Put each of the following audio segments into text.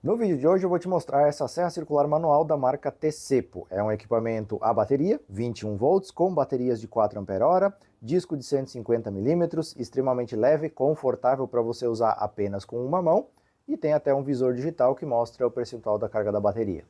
No vídeo de hoje eu vou te mostrar essa serra circular manual da marca Tecepo. É um equipamento a bateria, 21 volts, com baterias de 4 ampere-hora, disco de 150 milímetros, extremamente leve, confortável para você usar apenas com uma mão e tem até um visor digital que mostra o percentual da carga da bateria.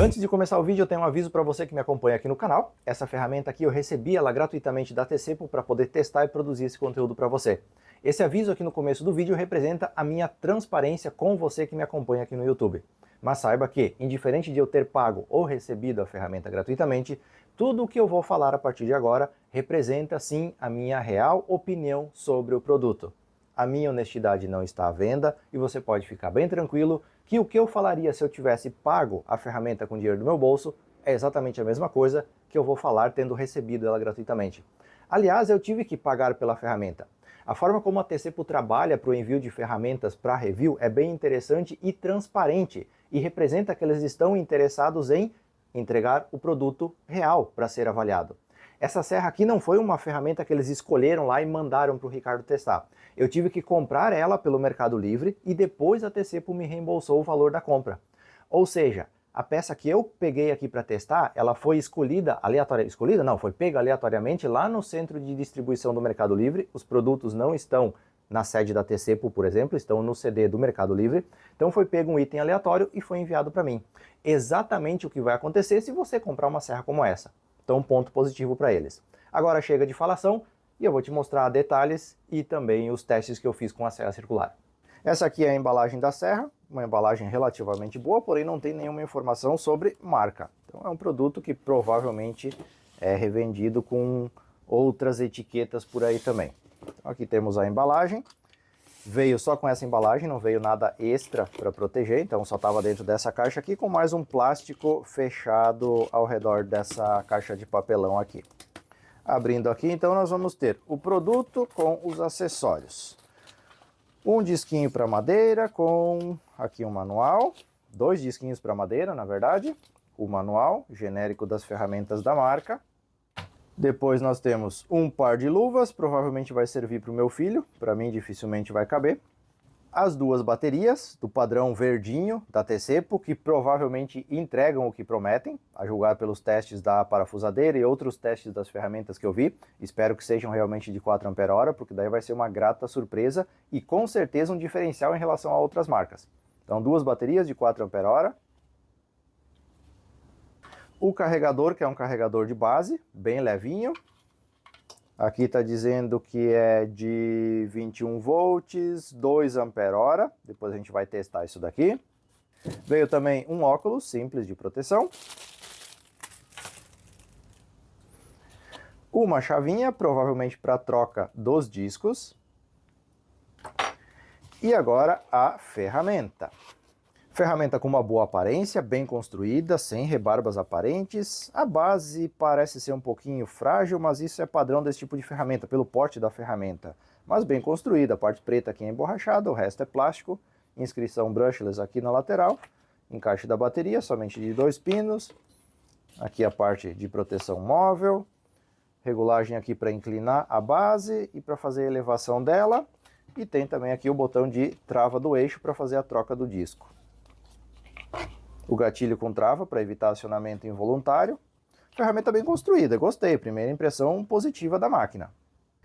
Antes de começar o vídeo, eu tenho um aviso para você que me acompanha aqui no canal. Essa ferramenta aqui eu recebi ela gratuitamente da Tecepo para poder testar e produzir esse conteúdo para você. Esse aviso aqui no começo do vídeo representa a minha transparência com você que me acompanha aqui no YouTube. Mas saiba que, indiferente de eu ter pago ou recebido a ferramenta gratuitamente, tudo o que eu vou falar a partir de agora representa sim a minha real opinião sobre o produto. A minha honestidade não está à venda e você pode ficar bem tranquilo que o que eu falaria se eu tivesse pago a ferramenta com dinheiro do meu bolso é exatamente a mesma coisa que eu vou falar tendo recebido ela gratuitamente. Aliás, eu tive que pagar pela ferramenta. A forma como a Tecepo trabalha para o envio de ferramentas para review é bem interessante e transparente e representa que eles estão interessados em entregar o produto real para ser avaliado. Essa serra aqui não foi uma ferramenta que eles escolheram lá e mandaram para o Ricardo testar. Eu tive que comprar ela pelo Mercado Livre e depois a Tecepo me reembolsou o valor da compra. Ou seja, a peça que eu peguei aqui para testar, ela foi escolhida foi pega aleatoriamente lá no centro de distribuição do Mercado Livre. Os produtos não estão na sede da Tecepo, por exemplo, estão no CD do Mercado Livre. Então foi pego um item aleatório e foi enviado para mim. Exatamente o que vai acontecer se você comprar uma serra como essa. Então, ponto positivo para eles. Agora chega de falação e eu vou te mostrar detalhes e também os testes que eu fiz com a serra circular. Essa aqui é a embalagem da serra, uma embalagem relativamente boa, porém não tem nenhuma informação sobre marca. Então é um produto que provavelmente é revendido com outras etiquetas por aí também. Então, aqui temos a embalagem. Veio só com essa embalagem, não veio nada extra para proteger, então só estava dentro dessa caixa aqui com mais um plástico fechado ao redor dessa caixa de papelão aqui. Abrindo aqui, então nós vamos ter o produto com os acessórios. Um disquinho para madeira com aqui um manual, dois disquinhos para madeira, na verdade, o manual genérico das ferramentas da marca. Depois nós temos um par de luvas, provavelmente vai servir para o meu filho, para mim dificilmente vai caber. As duas baterias do padrão verdinho da Tecepo, que provavelmente entregam o que prometem, a julgar pelos testes da parafusadeira e outros testes das ferramentas que eu vi. Espero que sejam realmente de 4 ampere-hora, porque daí vai ser uma grata surpresa e com certeza um diferencial em relação a outras marcas. Então duas baterias de 4 ampere-hora. O carregador, que é um carregador de base, bem levinho. Aqui está dizendo que é de 21 volts, 2 ampere-hora. Depois a gente vai testar isso daqui. Veio também um óculos simples de proteção. Uma chavinha, provavelmente para troca dos discos. E agora a ferramenta. Ferramenta com uma boa aparência, bem construída, sem rebarbas aparentes. A base parece ser um pouquinho frágil, mas isso é padrão desse tipo de ferramenta, pelo porte da ferramenta. Mas bem construída, a parte preta aqui é emborrachada, o resto é plástico. Inscrição brushless aqui na lateral. Encaixe da bateria, somente de 2 pinos. Aqui a parte de proteção móvel. Regulagem aqui para inclinar a base e para fazer a elevação dela. E tem também aqui o botão de trava do eixo para fazer a troca do disco. O gatilho com trava para evitar acionamento involuntário. Ferramenta bem construída, gostei, primeira impressão positiva da máquina.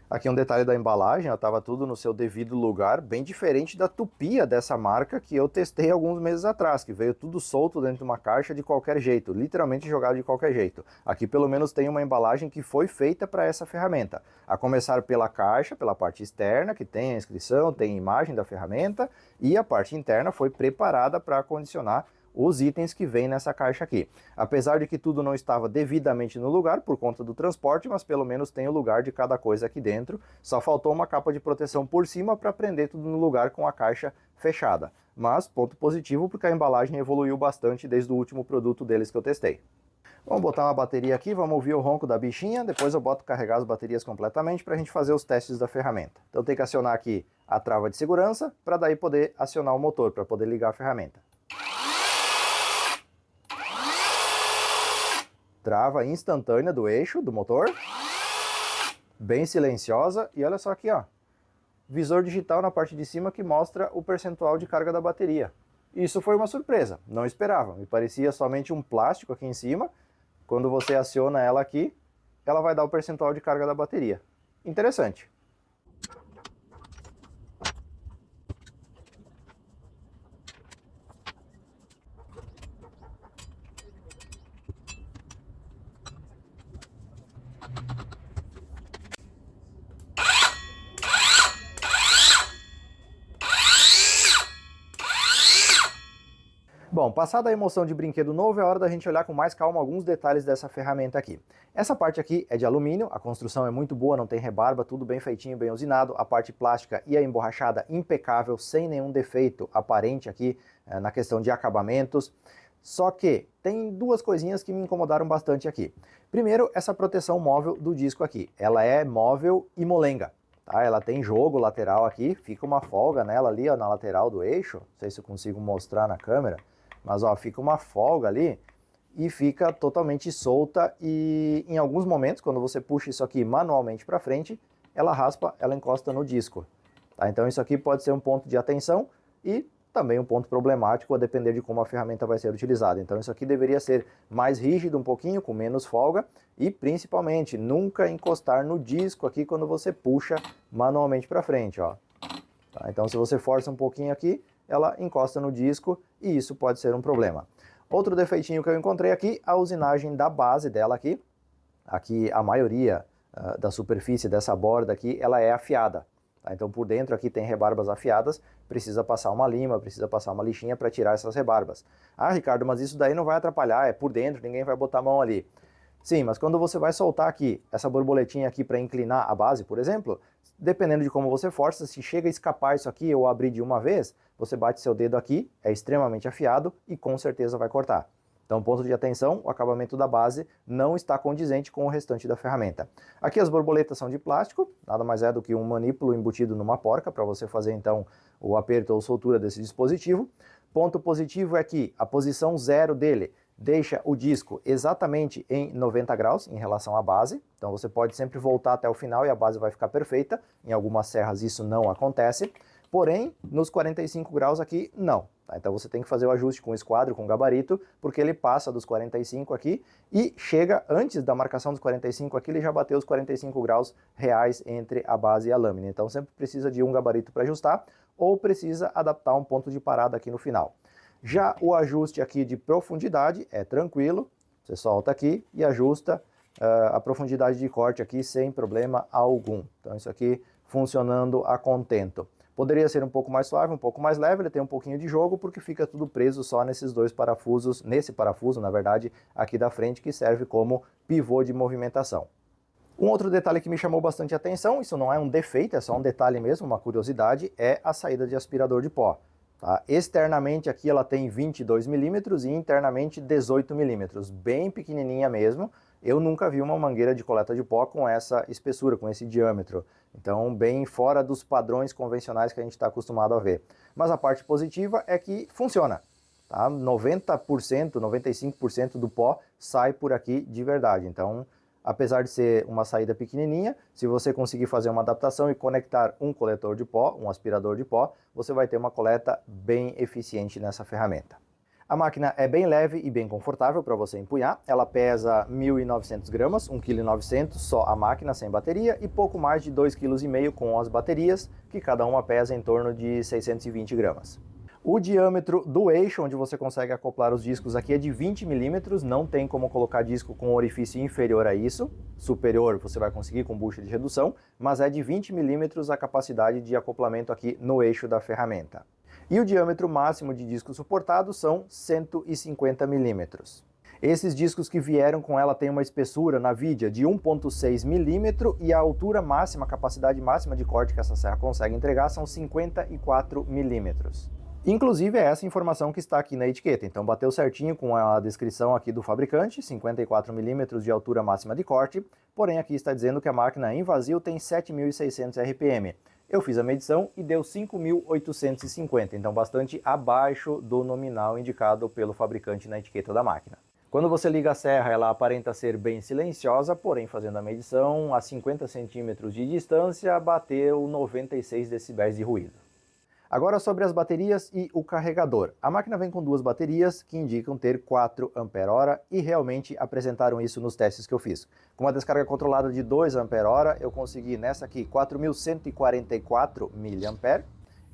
Aqui um detalhe da embalagem, estava tudo no seu devido lugar, bem diferente da Tupia dessa marca que eu testei alguns meses atrás, que veio tudo solto dentro de uma caixa de qualquer jeito, literalmente jogado de qualquer jeito. Aqui pelo menos tem uma embalagem que foi feita para essa ferramenta, a começar pela caixa, pela parte externa, que tem a inscrição, tem a imagem da ferramenta, e a parte interna foi preparada para acondicionar os itens que vêm nessa caixa aqui. Apesar de que tudo não estava devidamente no lugar por conta do transporte, mas pelo menos tem o lugar de cada coisa aqui dentro. Só faltou uma capa de proteção por cima para prender tudo no lugar com a caixa fechada. Mas ponto positivo porque a embalagem evoluiu bastante desde o último produto deles que eu testei. Vamos botar uma bateria aqui, vamos ouvir o ronco da bichinha, depois eu boto carregar as baterias completamente para a gente fazer os testes da ferramenta. Então tem que acionar aqui a trava de segurança para daí poder acionar o motor, para poder ligar a ferramenta. Trava instantânea do eixo do motor, bem silenciosa, e olha só aqui, ó. visor digital na parte de cima que mostra o percentual de carga da bateria. Isso foi uma surpresa, não esperava, me parecia somente um plástico aqui em cima. Quando você aciona ela aqui, ela vai dar o percentual de carga da bateria. Interessante. Bom, passada a emoção de brinquedo novo, é hora da gente olhar com mais calma alguns detalhes dessa ferramenta aqui. Essa parte aqui é de alumínio, a construção é muito boa, não tem rebarba, tudo bem feitinho, bem usinado. A parte plástica e a emborrachada impecável, sem nenhum defeito aparente aqui na questão de acabamentos. Só que tem duas coisinhas que me incomodaram bastante aqui. Primeiro, essa proteção móvel do disco aqui. Ela é móvel e molenga. Tá? Ela tem jogo lateral aqui, fica uma folga nela ali, ó, na lateral do eixo. Não sei se eu consigo mostrar na câmera. Mas ó, fica uma folga ali e fica totalmente solta e em alguns momentos, quando você puxa isso aqui manualmente para frente, ela raspa, ela encosta no disco. Tá? Então isso aqui pode ser um ponto de atenção e também um ponto problemático a depender de como a ferramenta vai ser utilizada. Então isso aqui deveria ser mais rígido um pouquinho, com menos folga e principalmente nunca encostar no disco aqui quando você puxa manualmente para frente. Ó. Tá? Então se você força um pouquinho aqui, ela encosta no disco e isso pode ser um problema. Outro defeitinho que eu encontrei aqui, a usinagem da base dela aqui. Aqui a maioria da superfície dessa borda aqui, ela é afiada. Tá? Então por dentro aqui tem rebarbas afiadas, precisa passar uma lima, precisa passar uma lixinha para tirar essas rebarbas. Ah, Ricardo, mas isso daí não vai atrapalhar, é por dentro, ninguém vai botar a mão ali. Sim, mas quando você vai soltar aqui, essa borboletinha aqui para inclinar a base, por exemplo, dependendo de como você força, se chega a escapar isso aqui ou abrir de uma vez, você bate seu dedo aqui, é extremamente afiado e com certeza vai cortar. Então, ponto de atenção, o acabamento da base não está condizente com o restante da ferramenta. Aqui as borboletas são de plástico, nada mais é do que um manípulo embutido numa porca para você fazer então o aperto ou soltura desse dispositivo. Ponto positivo é que a posição zero dele deixa o disco exatamente em 90 graus em relação à base, então você pode sempre voltar até o final e a base vai ficar perfeita. Em algumas serras isso não acontece, porém nos 45 graus aqui não. Tá? Então você tem que fazer o ajuste com o esquadro, com o gabarito, porque ele passa dos 45 aqui e chega antes da marcação dos 45 aqui, ele já bateu os 45 graus reais entre a base e a lâmina. Então sempre precisa de um gabarito para ajustar ou precisa adaptar um ponto de parada aqui no final. Já o ajuste aqui de profundidade é tranquilo, você solta aqui e ajusta a profundidade de corte aqui sem problema algum. Então isso aqui funcionando a contento. Poderia ser um pouco mais suave, um pouco mais leve, ele tem um pouquinho de jogo porque fica tudo preso só nesses dois parafusos, nesse parafuso na verdade aqui da frente que serve como pivô de movimentação. Um outro detalhe que me chamou bastante atenção, isso não é um defeito, é só um detalhe mesmo, uma curiosidade, é a saída de aspirador de pó. Tá? Externamente aqui ela tem 22 milímetros e internamente 18 milímetros, bem pequenininha mesmo. Eu nunca vi uma mangueira de coleta de pó com essa espessura, com esse diâmetro. Então bem fora dos padrões convencionais que a gente está acostumado a ver. Mas a parte positiva é que funciona. Tá? 90%, 95% do pó sai por aqui de verdade. Então, apesar de ser uma saída pequenininha, se você conseguir fazer uma adaptação e conectar um coletor de pó, um aspirador de pó, você vai ter uma coleta bem eficiente nessa ferramenta. A máquina é bem leve e bem confortável para você empunhar, ela pesa 1.900 gramas, 1,9 kg só a máquina sem bateria e pouco mais de 2,5 kg com as baterias, que cada uma pesa em torno de 620 gramas. O diâmetro do eixo onde você consegue acoplar os discos aqui é de 20 milímetros, não tem como colocar disco com orifício inferior a isso, superior você vai conseguir com bucha de redução, mas é de 20 milímetros a capacidade de acoplamento aqui no eixo da ferramenta. E o diâmetro máximo de disco suportado são 150 milímetros. Esses discos que vieram com ela têm uma espessura na vidia de 1,6 milímetro e a altura máxima, a capacidade máxima de corte que essa serra consegue entregar são 54 milímetros. Inclusive é essa informação que está aqui na etiqueta, então bateu certinho com a descrição aqui do fabricante, 54 milímetros de altura máxima de corte, porém aqui está dizendo que a máquina em vazio tem 7.600 RPM. Eu fiz a medição e deu 5.850, então bastante abaixo do nominal indicado pelo fabricante na etiqueta da máquina. Quando você liga a serra, ela aparenta ser bem silenciosa, porém fazendo a medição, a 50 centímetros de distância, bateu 96 decibéis de ruído. Agora sobre as baterias e o carregador. A máquina vem com duas baterias que indicam ter 4 ampere-hora e realmente apresentaram isso nos testes que eu fiz. Com uma descarga controlada de 2 ampere-hora, eu consegui nessa aqui 4.144 mAh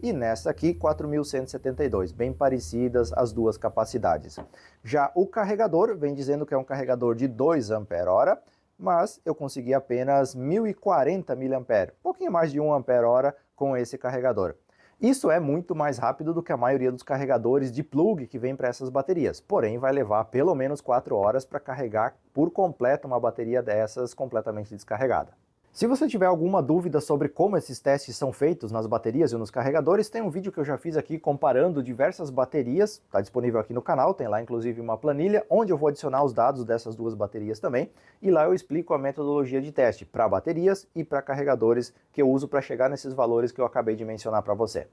e nessa aqui 4.172, bem parecidas as duas capacidades. Já o carregador vem dizendo que é um carregador de 2 ampere-hora, mas eu consegui apenas 1.040 mAh, pouquinho mais de 1 ampere-hora com esse carregador. Isso é muito mais rápido do que a maioria dos carregadores de plug que vem para essas baterias, porém vai levar pelo menos 4 horas para carregar por completo uma bateria dessas completamente descarregada. Se você tiver alguma dúvida sobre como esses testes são feitos nas baterias e nos carregadores, tem um vídeo que eu já fiz aqui comparando diversas baterias, está disponível aqui no canal, tem lá inclusive uma planilha, onde eu vou adicionar os dados dessas duas baterias também, e lá eu explico a metodologia de teste para baterias e para carregadores que eu uso para chegar nesses valores que eu acabei de mencionar para você.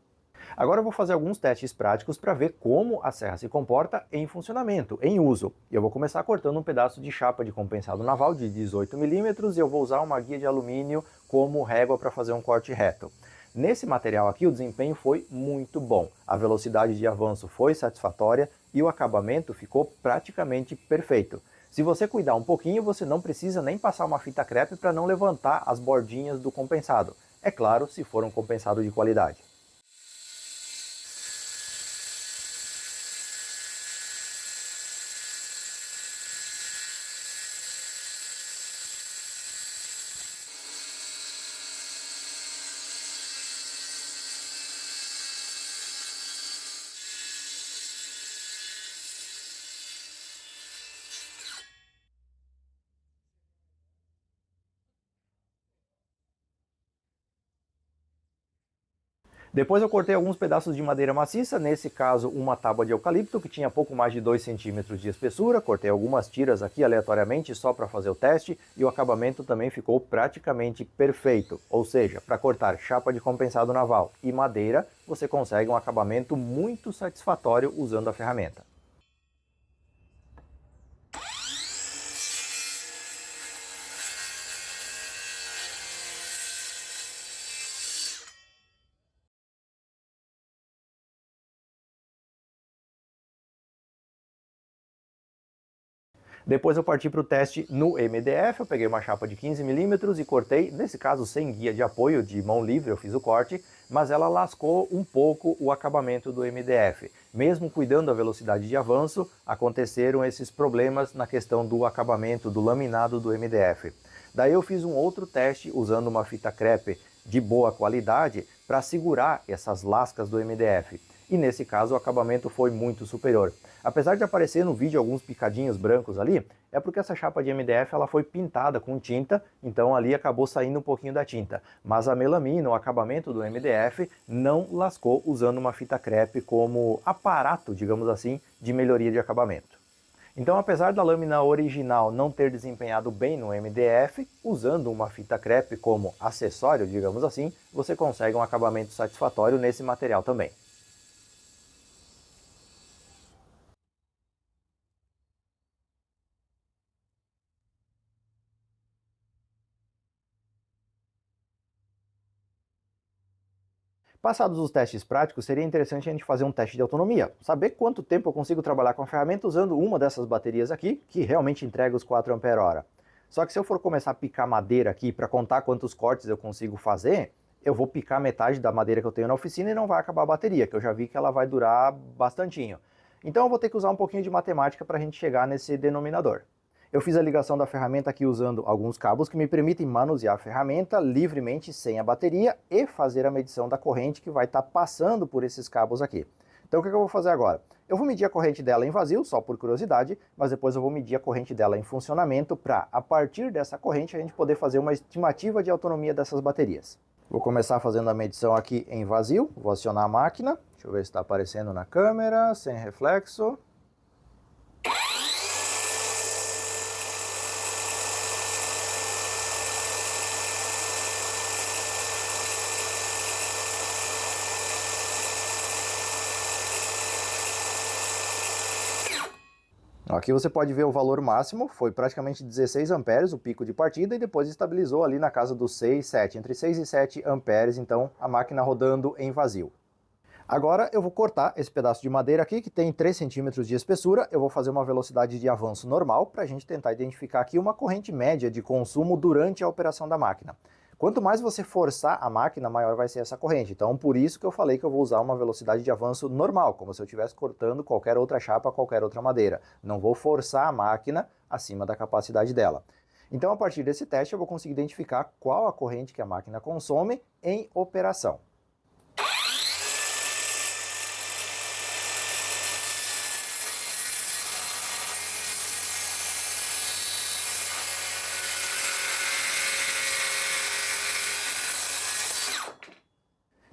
Agora eu vou fazer alguns testes práticos para ver como a serra se comporta em funcionamento, em uso. Eu vou começar cortando um pedaço de chapa de compensado naval de 18 milímetros e eu vou usar uma guia de alumínio como régua para fazer um corte reto. Nesse material aqui o desempenho foi muito bom, a velocidade de avanço foi satisfatória e o acabamento ficou praticamente perfeito. Se você cuidar um pouquinho, você não precisa nem passar uma fita crepe para não levantar as bordinhas do compensado. É claro, se for um compensado de qualidade. Depois eu cortei alguns pedaços de madeira maciça, nesse caso uma tábua de eucalipto que tinha pouco mais de 2 centímetros de espessura, cortei algumas tiras aqui aleatoriamente só para fazer o teste e o acabamento também ficou praticamente perfeito, ou seja, para cortar chapa de compensado naval e madeira, você consegue um acabamento muito satisfatório usando a ferramenta. Depois eu parti para o teste no MDF, eu peguei uma chapa de 15 milímetros e cortei, nesse caso sem guia de apoio, de mão livre eu fiz o corte, mas ela lascou um pouco o acabamento do MDF. Mesmo cuidando da velocidade de avanço, aconteceram esses problemas na questão do acabamento, do laminado do MDF. Daí eu fiz um outro teste usando uma fita crepe de boa qualidade para segurar essas lascas do MDF. E nesse caso o acabamento foi muito superior. Apesar de aparecer no vídeo alguns picadinhos brancos ali, é porque essa chapa de MDF ela foi pintada com tinta, então ali acabou saindo um pouquinho da tinta. Mas a melamina, o acabamento do MDF, não lascou usando uma fita crepe como aparato, digamos assim, de melhoria de acabamento. Então, apesar da lâmina original não ter desempenhado bem no MDF, usando uma fita crepe como acessório, digamos assim, você consegue um acabamento satisfatório nesse material também. Passados os testes práticos, seria interessante a gente fazer um teste de autonomia, saber quanto tempo eu consigo trabalhar com a ferramenta usando uma dessas baterias aqui, que realmente entrega os 4 ampere-hora. Só que se eu for começar a picar madeira aqui para contar quantos cortes eu consigo fazer, eu vou picar metade da madeira que eu tenho na oficina e não vai acabar a bateria, que eu já vi que ela vai durar bastantinho. Então eu vou ter que usar um pouquinho de matemática para a gente chegar nesse denominador. Eu fiz a ligação da ferramenta aqui usando alguns cabos que me permitem manusear a ferramenta livremente sem a bateria e fazer a medição da corrente que vai estar passando por esses cabos aqui. Então o que eu vou fazer agora? Eu vou medir a corrente dela em vazio, só por curiosidade, mas depois eu vou medir a corrente dela em funcionamento para, a partir dessa corrente, a gente poder fazer uma estimativa de autonomia dessas baterias. Vou começar fazendo a medição aqui em vazio, vou acionar a máquina, deixa eu ver se está aparecendo na câmera, sem reflexo. Aqui você pode ver o valor máximo, foi praticamente 16 amperes o pico de partida e depois estabilizou ali na casa dos 6, 7, entre 6 e 7 amperes, então a máquina rodando em vazio. Agora eu vou cortar esse pedaço de madeira aqui, que tem 3 centímetros de espessura, eu vou fazer uma velocidade de avanço normal para a gente tentar identificar aqui uma corrente média de consumo durante a operação da máquina. Quanto mais você forçar a máquina, maior vai ser essa corrente. Então, por isso que eu falei que eu vou usar uma velocidade de avanço normal, como se eu estivesse cortando qualquer outra chapa, qualquer outra madeira. Não vou forçar a máquina acima da capacidade dela. Então, a partir desse teste, eu vou conseguir identificar qual a corrente que a máquina consome em operação.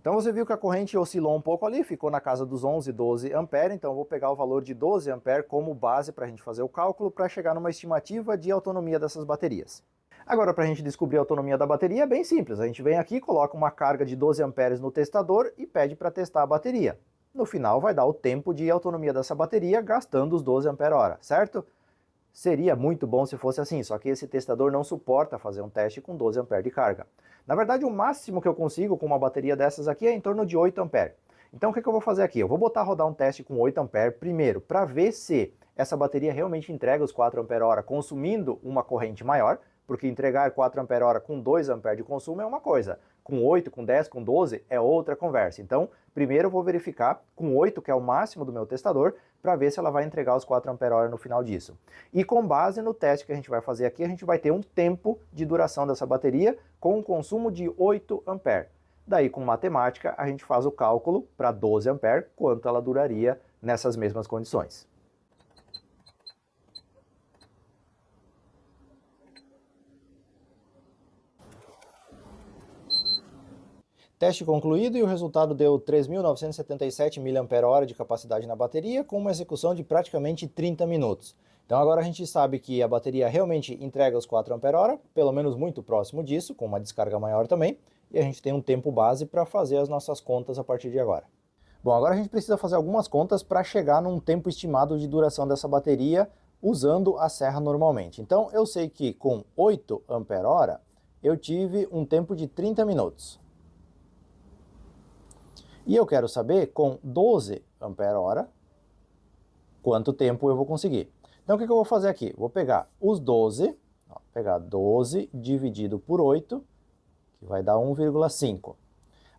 Então você viu que a corrente oscilou um pouco ali, ficou na casa dos 11, 12 amperes, então eu vou pegar o valor de 12 amperes como base para a gente fazer o cálculo, para chegar numa estimativa de autonomia dessas baterias. Agora, para a gente descobrir a autonomia da bateria é bem simples, a gente vem aqui, coloca uma carga de 12 amperes no testador e pede para testar a bateria. No final vai dar o tempo de autonomia dessa bateria gastando os 12 ampere-hora, certo? Seria muito bom se fosse assim, só que esse testador não suporta fazer um teste com 12 amperes de carga. Na verdade, o máximo que eu consigo com uma bateria dessas aqui é em torno de 8 amperes. Então o que eu vou fazer aqui? Eu vou botar a rodar um teste com 8 amperes primeiro, para ver se essa bateria realmente entrega os 4 ampere-hora consumindo uma corrente maior, porque entregar 4 ampere-hora com 2 amperes de consumo é uma coisa, com 8, com 10, com 12 é outra conversa. Então, primeiro eu vou verificar com 8, que é o máximo do meu testador, para ver se ela vai entregar os 4 ampere-hora no final disso. E com base no teste que a gente vai fazer aqui, a gente vai ter um tempo de duração dessa bateria com um consumo de 8 amperes. Daí, com matemática, a gente faz o cálculo para 12 amperes, quanto ela duraria nessas mesmas condições. Teste concluído e o resultado deu 3.977 mAh de capacidade na bateria, com uma execução de praticamente 30 minutos. Então agora a gente sabe que a bateria realmente entrega os 4 ampere-hora, pelo menos muito próximo disso, com uma descarga maior também, e a gente tem um tempo base para fazer as nossas contas a partir de agora. Bom, agora a gente precisa fazer algumas contas para chegar num tempo estimado de duração dessa bateria usando a serra normalmente. Então eu sei que com 8 ampere-hora eu tive um tempo de 30 minutos. E eu quero saber, com 12 ampere-hora, quanto tempo eu vou conseguir. Então o que eu vou fazer aqui? Vou pegar os 12, pegar 12 dividido por 8, que vai dar 1,5.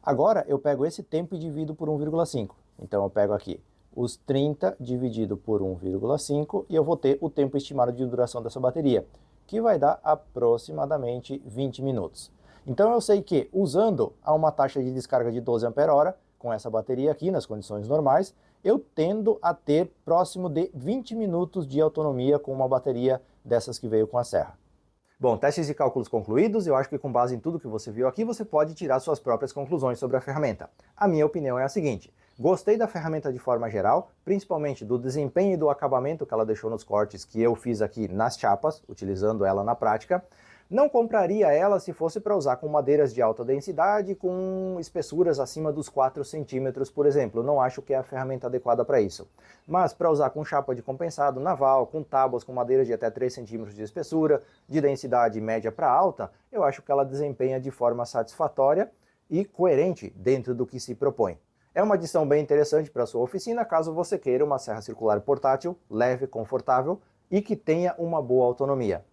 Agora eu pego esse tempo e divido por 1,5. Então eu pego aqui os 30 dividido por 1,5 e eu vou ter o tempo estimado de duração dessa bateria, que vai dar aproximadamente 20 minutos. Então eu sei que, usando a uma taxa de descarga de 12 ampere-hora, com essa bateria aqui, nas condições normais, eu tendo a ter próximo de 20 minutos de autonomia com uma bateria dessas que veio com a serra. Bom, testes e cálculos concluídos, eu acho que com base em tudo que você viu aqui, você pode tirar suas próprias conclusões sobre a ferramenta. A minha opinião é a seguinte: gostei da ferramenta de forma geral, principalmente do desempenho e do acabamento que ela deixou nos cortes que eu fiz aqui nas chapas, utilizando ela na prática. Não compraria ela se fosse para usar com madeiras de alta densidade, com espessuras acima dos 4 centímetros, por exemplo. Não acho que é a ferramenta adequada para isso. Mas para usar com chapa de compensado naval, com tábuas com madeiras de até 3 centímetros de espessura, de densidade média para alta, eu acho que ela desempenha de forma satisfatória e coerente dentro do que se propõe. É uma adição bem interessante para a sua oficina, caso você queira uma serra circular portátil, leve, confortável e que tenha uma boa autonomia.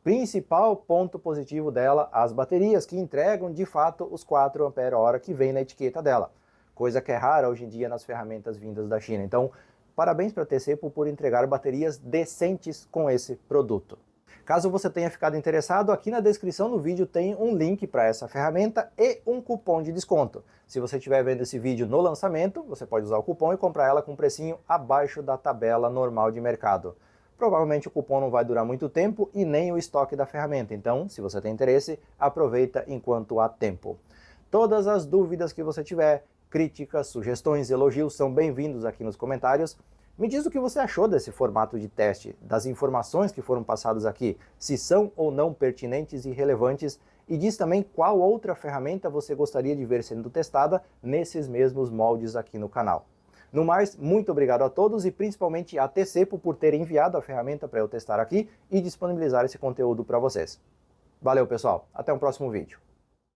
Principal ponto positivo dela, as baterias que entregam de fato os 4 ampere-hora que vem na etiqueta dela, coisa que é rara hoje em dia nas ferramentas vindas da China. Então, parabéns para a TCPO por entregar baterias decentes com esse produto. Caso você tenha ficado interessado, aqui na descrição do vídeo tem um link para essa ferramenta e um cupom de desconto. Se você estiver vendo esse vídeo no lançamento, você pode usar o cupom e comprar ela com um precinho abaixo da tabela normal de mercado. Provavelmente o cupom não vai durar muito tempo e nem o estoque da ferramenta, então, se você tem interesse, aproveita enquanto há tempo. Todas as dúvidas que você tiver, críticas, sugestões, elogios, são bem-vindos aqui nos comentários. Me diz o que você achou desse formato de teste, das informações que foram passadas aqui, se são ou não pertinentes e relevantes, e diz também qual outra ferramenta você gostaria de ver sendo testada nesses mesmos moldes aqui no canal. No mais, muito obrigado a todos e principalmente a Tcepo por ter enviado a ferramenta para eu testar aqui e disponibilizar esse conteúdo para vocês. Valeu, pessoal. Até o próximo vídeo.